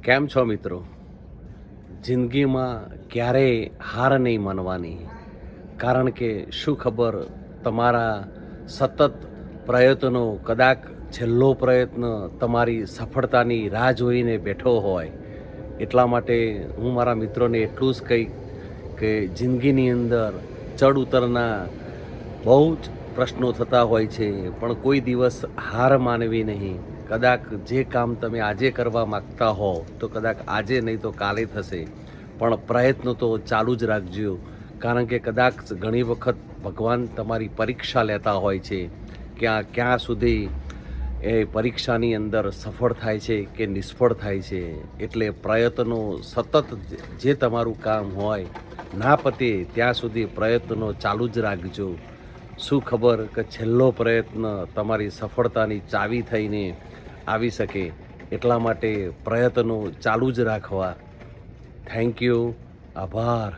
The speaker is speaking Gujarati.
કેમ છો મિત્રો? જિંદગીમાં ક્યારેય હાર નહીં માનવાની, કારણ કે શું ખબર તમારા સતત પ્રયત્નો કદાચ છેલ્લો પ્રયત્ન તમારી સફળતાની રાહ જોઈને બેઠો હોય. એટલા માટે હું મારા મિત્રોને એટલું જ કહીશ કે જિંદગીની અંદર ચડ ઉતરના બહુ જ પ્રશ્નો થતા હોય છે, પણ કોઈ દિવસ હાર માનવી નહીં. કદાચ જે કામ તમે આજે કરવા માગતા હો તો કદાચ આજે નહીં તો કાલે થશે, પણ પ્રયત્નો તો ચાલુ જ રાખજો. કારણ કે કદાચ ઘણી વખત ભગવાન તમારી પરીક્ષા લેતા હોય છે, ક્યાં સુધી એ પરીક્ષાની અંદર સફળ થાય છે કે નિષ્ફળ થાય છે. એટલે પ્રયત્નો સતત જે તમારું કામ હોય ના પતે ત્યાં સુધી પ્રયત્નો ચાલુ જ રાખજો. શું ખબર કે છેલ્લો પ્રયત્ન તમારી સફળતાની ચાવી થઈને આવી શકે. એટલા માટે પ્રયત્નો ચાલુ જ રાખવા. Thank you. આભાર.